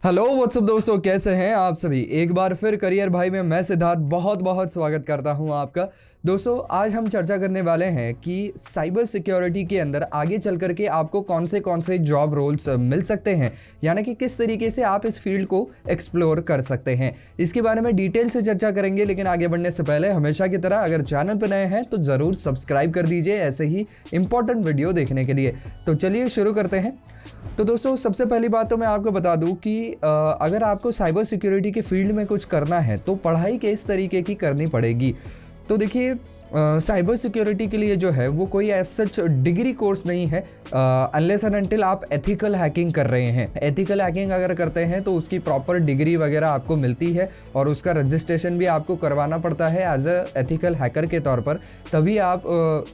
Hello what's up दोस्तों, कैसे हैं आप सभी। एक बार फिर करियर भाई में मैं सिद्धार्थ बहुत बहुत स्वागत करता हूं आपका। दोस्तों आज हम चर्चा करने वाले हैं कि साइबर सिक्योरिटी के अंदर आगे चल करके आपको कौन से जॉब रोल्स मिल सकते हैं, यानी कि किस तरीके से आप इस फील्ड को एक्सप्लोर कर सकते हैं। इसके बारे में डिटेल से चर्चा करेंगे, लेकिन आगे बढ़ने से पहले हमेशा की तरह अगर चैनल पर नए हैं तो ज़रूर सब्सक्राइब कर दीजिए ऐसे ही इंपॉर्टेंट वीडियो देखने के लिए। तो चलिए शुरू करते हैं। तो दोस्तों सबसे पहली बात तो मैं आपको बता दूं कि अगर आपको साइबर सिक्योरिटी के फील्ड में कुछ करना है तो पढ़ाई किस तरीके की करनी पड़ेगी। तो देखिए साइबर सिक्योरिटी के लिए जो है वो कोई एज सच डिग्री कोर्स नहीं है, अनलेस एंड अनटिल आप एथिकल हैकिंग कर रहे हैं। एथिकल हैकिंग अगर करते हैं तो उसकी प्रॉपर डिग्री वगैरह आपको मिलती है और उसका रजिस्ट्रेशन भी आपको करवाना पड़ता है एज अ एथिकल हैकर के तौर पर, तभी आप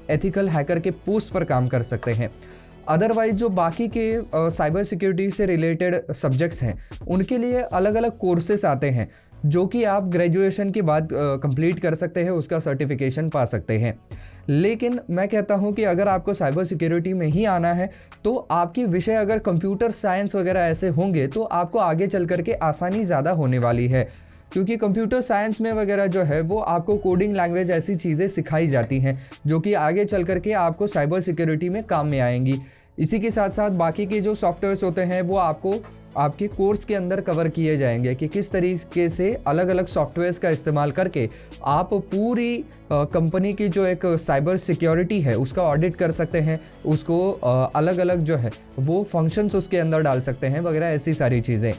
एथिकल हैकर के पोस्ट पर काम कर सकते हैं। अदरवाइज जो बाकी के साइबर सिक्योरिटी से रिलेटेड सब्जेक्ट्स हैं उनके लिए अलग अलग कोर्सेस आते हैं जो कि आप ग्रेजुएशन के बाद कंप्लीट कर सकते हैं, उसका सर्टिफिकेशन पा सकते हैं। लेकिन मैं कहता हूं कि अगर आपको साइबर सिक्योरिटी में ही आना है तो आपके विषय अगर कंप्यूटर साइंस वगैरह ऐसे होंगे तो आपको आगे चल करके आसानी ज़्यादा होने वाली है, क्योंकि कंप्यूटर साइंस में वगैरह जो है वो आपको कोडिंग लैंग्वेज ऐसी चीज़ें सिखाई जाती हैं जो कि आगे चल करके आपको साइबर सिक्योरिटी में काम में आएंगी। इसी के साथ साथ बाकी के जो सॉफ्टवेयर्स होते हैं वो आपको आपके कोर्स के अंदर कवर किए जाएंगे कि किस तरीके से अलग अलग सॉफ्टवेयर्स का इस्तेमाल करके आप पूरी कंपनी की जो एक साइबर सिक्योरिटी है उसका ऑडिट कर सकते हैं, उसको अलग अलग जो है वो फंक्शंस उसके अंदर डाल सकते हैं वगैरह, ऐसी सारी चीज़ें।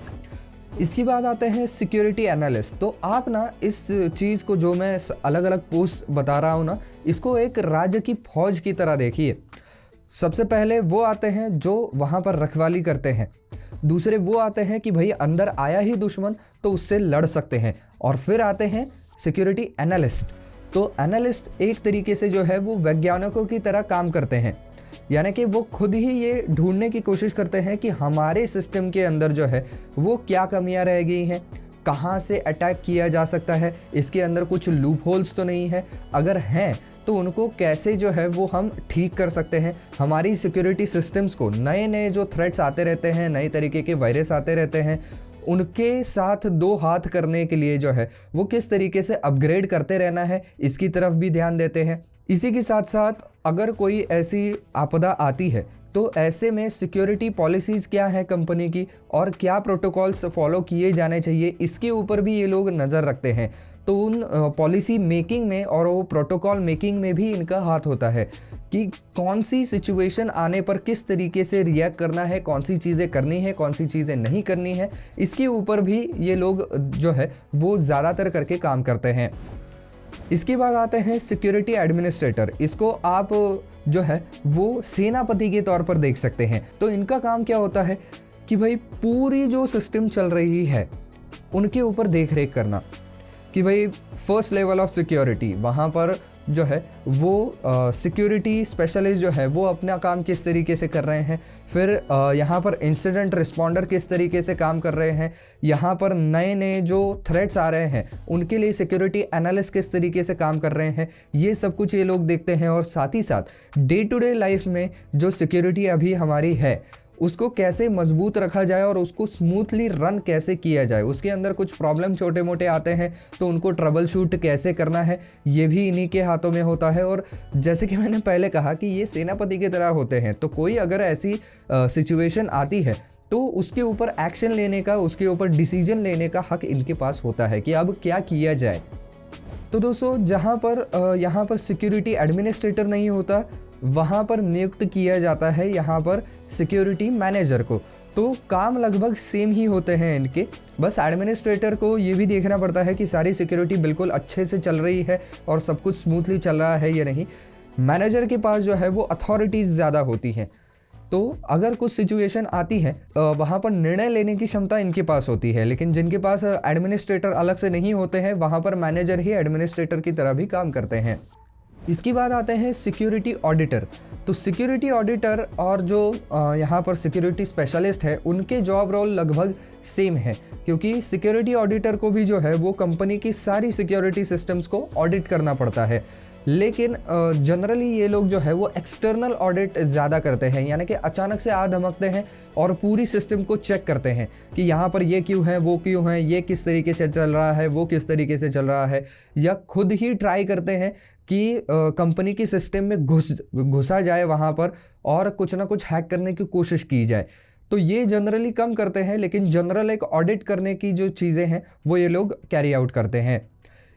इसके बाद आते हैं सिक्योरिटी एनालिस्ट। तो आप ना इस चीज़ को जो मैं अलग अलग पोस्ट बता रहा हूँ ना, इसको एक राज्य की फौज की तरह देखिए। सबसे पहले वो आते हैं जो वहाँ पर रखवाली करते हैं, दूसरे वो आते हैं कि भाई अंदर आया ही दुश्मन तो उससे लड़ सकते हैं, और फिर आते हैं सिक्योरिटी एनालिस्ट। तो एनालिस्ट एक तरीके से जो है वो वैज्ञानिकों की तरह काम करते हैं, यानी कि वो खुद ही ये ढूंढने की कोशिश करते हैं कि हमारे सिस्टम के अंदर जो है वो क्या कमियां रह गई हैं, कहाँ से अटैक किया जा सकता है, इसके अंदर कुछ लूप होल्स तो नहीं है, अगर हैं तो उनको कैसे जो है वो हम ठीक कर सकते हैं। हमारी सिक्योरिटी सिस्टम्स को नए नए जो थ्रेट्स आते रहते हैं, नए तरीके के वायरस आते रहते हैं, उनके साथ दो हाथ करने के लिए जो है वो किस तरीके से अपग्रेड करते रहना है, इसकी तरफ भी ध्यान देते हैं। इसी के साथ साथ अगर कोई ऐसी आपदा आती है तो ऐसे में सिक्योरिटी पॉलिसीज़ क्या है कंपनी की और क्या प्रोटोकॉल्स फॉलो किए जाने चाहिए, इसके ऊपर भी ये लोग नज़र रखते हैं। तो उन पॉलिसी मेकिंग में और वो प्रोटोकॉल मेकिंग में भी इनका हाथ होता है कि कौन सी सिचुएशन आने पर किस तरीके से रिएक्ट करना है, कौन सी चीज़ें करनी है, कौन सी चीज़ें नहीं करनी है, इसके ऊपर भी ये लोग जो है वो ज़्यादातर करके काम करते हैं। इसके बाद आते हैं सिक्योरिटी एडमिनिस्ट्रेटर। इसको आप जो है वो सेनापति के तौर पर देख सकते हैं। तो इनका काम क्या होता है कि भाई पूरी जो सिस्टम चल रही है उनके ऊपर देख रेख करना कि भाई फर्स्ट लेवल ऑफ सिक्योरिटी वहाँ पर जो है वो सिक्योरिटी स्पेशलिस्ट जो है वो अपना काम किस तरीके से कर रहे हैं, फिर यहाँ पर इंसिडेंट रिस्पॉन्डर किस तरीके से काम कर रहे हैं, यहाँ पर नए नए जो थ्रेट्स आ रहे हैं उनके लिए सिक्योरिटी एनालिस्ट किस तरीके से काम कर रहे हैं, ये सब कुछ ये लोग देखते हैं। और साथ ही साथ डे टू डे लाइफ में जो सिक्योरिटी अभी हमारी है उसको कैसे मजबूत रखा जाए और उसको स्मूथली रन कैसे किया जाए, उसके अंदर कुछ प्रॉब्लम छोटे मोटे आते हैं तो उनको ट्रबल शूट कैसे करना है, ये भी इन्हीं के हाथों में होता है। और जैसे कि मैंने पहले कहा कि ये सेनापति की तरह होते हैं, तो कोई अगर ऐसी सिचुएशन आती है तो उसके ऊपर एक्शन लेने का, उसके ऊपर डिसीजन लेने का हक इनके पास होता है कि अब क्या किया जाए। तो दोस्तों जहाँ पर यहाँ पर सिक्योरिटी एडमिनिस्ट्रेटर नहीं होता, वहाँ पर नियुक्त किया जाता है यहाँ पर सिक्योरिटी मैनेजर को। तो काम लगभग सेम ही होते हैं इनके, बस एडमिनिस्ट्रेटर को ये भी देखना पड़ता है कि सारी सिक्योरिटी बिल्कुल अच्छे से चल रही है और सब कुछ स्मूथली चल रहा है या नहीं। मैनेजर के पास जो है वो अथॉरिटीज़ ज़्यादा होती हैं, तो अगर कुछ सिचुएशन आती है वहाँ पर निर्णय लेने की क्षमता इनके पास होती है। लेकिन जिनके पास एडमिनिस्ट्रेटर अलग से नहीं होते हैं वहाँ पर मैनेजर ही एडमिनिस्ट्रेटर की तरह भी काम करते हैं। इसके बाद आते हैं सिक्योरिटी ऑडिटर। तो सिक्योरिटी ऑडिटर और जो यहाँ पर सिक्योरिटी स्पेशलिस्ट है उनके जॉब रोल लगभग सेम है, क्योंकि सिक्योरिटी ऑडिटर को भी जो है वो कंपनी की सारी सिक्योरिटी सिस्टम्स को ऑडिट करना पड़ता है। लेकिन जनरली ये लोग जो है वो एक्सटर्नल ऑडिट ज़्यादा करते हैं, यानी कि अचानक से आ धमकते हैं और पूरी सिस्टम को चेक करते हैं कि यहाँ पर ये क्यों है, वो क्यों है, ये किस तरीके से चल रहा है, वो किस तरीके से चल रहा है, या खुद ही ट्राई करते हैं कि कंपनी की सिस्टम में घुसा जाए वहाँ पर और कुछ ना कुछ हैक करने की कोशिश की जाए। तो ये जनरली कम करते हैं, लेकिन जनरल एक ऑडिट करने की जो चीज़ें हैं वो ये लोग कैरी आउट करते हैं।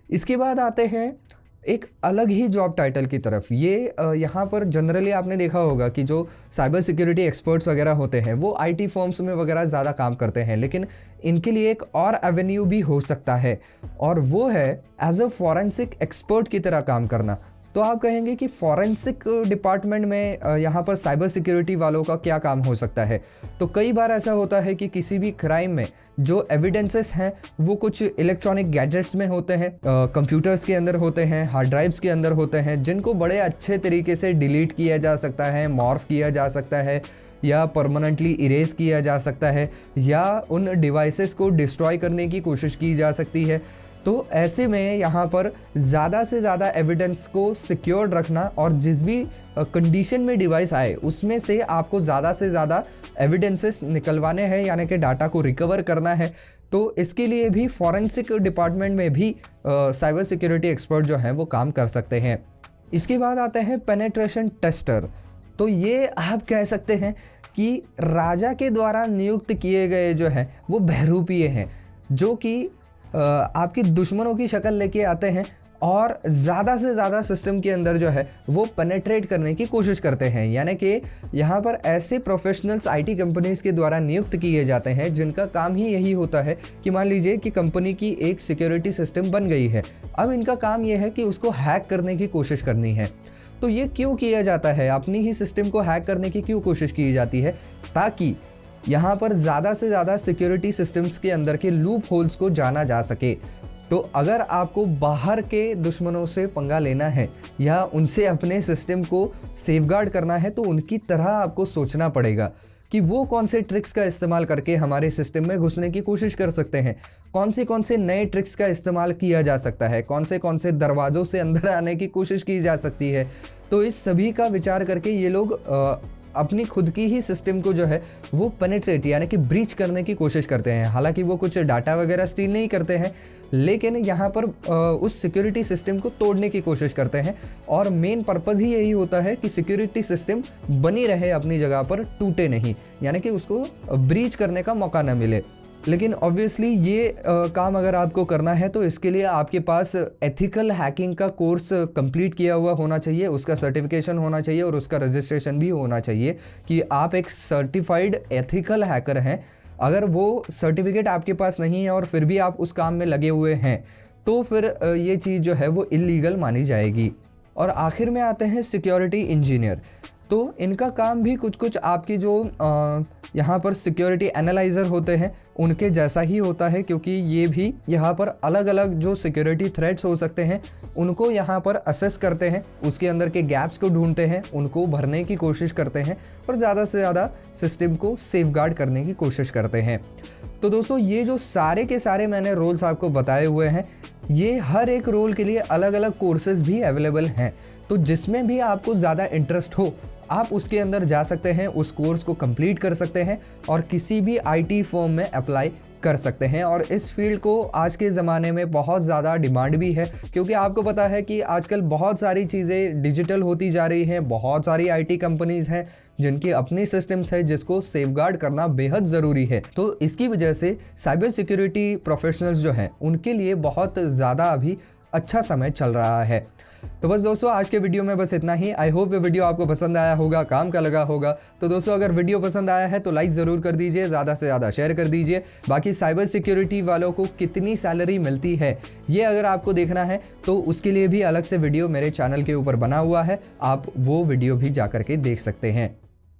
इसके बाद आते हैं एक अलग ही जॉब टाइटल की तरफ। ये यहाँ पर जनरली आपने देखा होगा कि जो साइबर सिक्योरिटी एक्सपर्ट्स वगैरह होते हैं वो आईटी फर्म्स में वगैरह ज़्यादा काम करते हैं, लेकिन इनके लिए एक और एवेन्यू भी हो सकता है, और वो है एज अ फॉरेंसिक एक्सपर्ट की तरह काम करना। तो आप कहेंगे कि फॉरेंसिक डिपार्टमेंट में यहाँ पर साइबर सिक्योरिटी वालों का क्या काम हो सकता है। तो कई बार ऐसा होता है कि किसी भी क्राइम में जो एविडेंसेस हैं वो कुछ इलेक्ट्रॉनिक गैजेट्स में होते हैं, कंप्यूटर्स के अंदर होते हैं, हार्ड ड्राइव्स के अंदर होते हैं, जिनको बड़े अच्छे तरीके से डिलीट किया जा सकता है, मॉर्फ किया जा सकता है, या परमानेंटली इरेज किया जा सकता है, या उन डिवाइसेस को डिस्ट्रॉय करने की कोशिश की जा सकती है। तो ऐसे में यहाँ पर ज़्यादा से ज़्यादा एविडेंस को सिक्योर्ड रखना, और जिस भी कंडीशन में डिवाइस आए उसमें से आपको ज़्यादा से ज़्यादा एविडेंसेस निकलवाने हैं, यानी कि डाटा को रिकवर करना है। तो इसके लिए भी फॉरेंसिक डिपार्टमेंट में भी साइबर सिक्योरिटी एक्सपर्ट जो हैं वो काम कर सकते हैं। इसके बाद आते हैं पेनेट्रेशन टेस्टर। तो ये आप कह सकते हैं कि राजा के द्वारा नियुक्त किए गए जो हैं वो बहरूपिये हैं, जो कि आपकी दुश्मनों की शक्ल लेके आते हैं और ज़्यादा से ज़्यादा सिस्टम के अंदर जो है वो पेनेट्रेट करने की कोशिश करते हैं। यानी कि यहाँ पर ऐसे प्रोफेशनल्स आईटी कंपनीज़ के द्वारा नियुक्त किए जाते हैं जिनका काम ही यही होता है कि मान लीजिए कि कंपनी की एक सिक्योरिटी सिस्टम बन गई है, अब इनका काम ये है कि उसको हैक करने की कोशिश करनी है। तो ये क्यों किया जाता है, अपनी ही सिस्टम को हैक करने की क्यों कोशिश की जाती है, ताकि यहाँ पर ज़्यादा से ज़्यादा सिक्योरिटी सिस्टम्स के अंदर के लूप होल्स को जाना जा सके। तो अगर आपको बाहर के दुश्मनों से पंगा लेना है या उनसे अपने सिस्टम को सेफगार्ड करना है, तो उनकी तरह आपको सोचना पड़ेगा कि वो कौन से ट्रिक्स का इस्तेमाल करके हमारे सिस्टम में घुसने की कोशिश कर सकते हैं, कौन से नए ट्रिक्स का इस्तेमाल किया जा सकता है, कौन से दरवाज़ों से अंदर आने की कोशिश की जा सकती है। तो इस सभी का विचार करके ये लोग अपनी खुद की ही सिस्टम को जो है वो पेनिट्रेट यानी कि ब्रीच करने की कोशिश करते हैं। हालांकि वो कुछ डाटा वगैरह स्टील नहीं करते हैं, लेकिन यहाँ पर उस सिक्योरिटी सिस्टम को तोड़ने की कोशिश करते हैं, और मेन पर्पज़ ही यही होता है कि सिक्योरिटी सिस्टम बनी रहे अपनी जगह पर, टूटे नहीं, यानी कि उसको ब्रीच करने का मौका न मिले। लेकिन ऑब्वियसली ये काम अगर आपको करना है तो इसके लिए आपके पास एथिकल हैकिंग का कोर्स कंप्लीट किया हुआ होना चाहिए, उसका सर्टिफिकेशन होना चाहिए और उसका रजिस्ट्रेशन भी होना चाहिए कि आप एक सर्टिफाइड एथिकल हैकर हैं। अगर वो सर्टिफिकेट आपके पास नहीं है और फिर भी आप उस काम में लगे हुए हैं, तो फिर ये चीज़ जो है वो इलीगल मानी जाएगी। और आखिर में आते हैं सिक्योरिटी इंजीनियर। तो इनका काम भी कुछ आपकी जो यहाँ पर सिक्योरिटी एनालाइज़र होते हैं उनके जैसा ही होता है, क्योंकि ये भी यहाँ पर अलग अलग जो सिक्योरिटी थ्रेट्स हो सकते हैं उनको यहाँ पर असेस करते हैं, उसके अंदर के गैप्स को ढूंढते हैं, उनको भरने की कोशिश करते हैं और ज़्यादा से ज़्यादा सिस्टम को सेफगार्ड करने की कोशिश करते हैं। तो दोस्तों, ये जो सारे के सारे मैंने रोल्स आपको बताए हुए हैं, ये हर एक रोल के लिए अलग अलग कोर्सेज भी अवेलेबल हैं। तो जिसमें भी आपको ज़्यादा इंटरेस्ट हो आप उसके अंदर जा सकते हैं, उस कोर्स को कंप्लीट कर सकते हैं और किसी भी आईटी फर्म में अप्लाई कर सकते हैं। और इस फील्ड को आज के ज़माने में बहुत ज़्यादा डिमांड भी है, क्योंकि आपको पता है कि आजकल बहुत सारी चीज़ें डिजिटल होती जा रही हैं, बहुत सारी आईटी कंपनीज़ हैं जिनकी अपनी सिस्टम्स है जिसको सेफगार्ड करना बेहद ज़रूरी है। तो इसकी वजह से साइबर सिक्योरिटी प्रोफेशनल्स जो हैं उनके लिए बहुत ज़्यादा अभी अच्छा समय चल रहा है। तो बस दोस्तों, आज के वीडियो में बस इतना ही। आई होप ये वीडियो आपको पसंद आया होगा, काम का लगा होगा। तो दोस्तों, अगर वीडियो पसंद आया है तो लाइक ज़रूर कर दीजिए, ज़्यादा से ज़्यादा शेयर कर दीजिए। बाकी साइबर सिक्योरिटी वालों को कितनी सैलरी मिलती है ये अगर आपको देखना है तो उसके लिए भी अलग से वीडियो मेरे चैनल के ऊपर बना हुआ है, आप वो वीडियो भी जा कर के देख सकते हैं।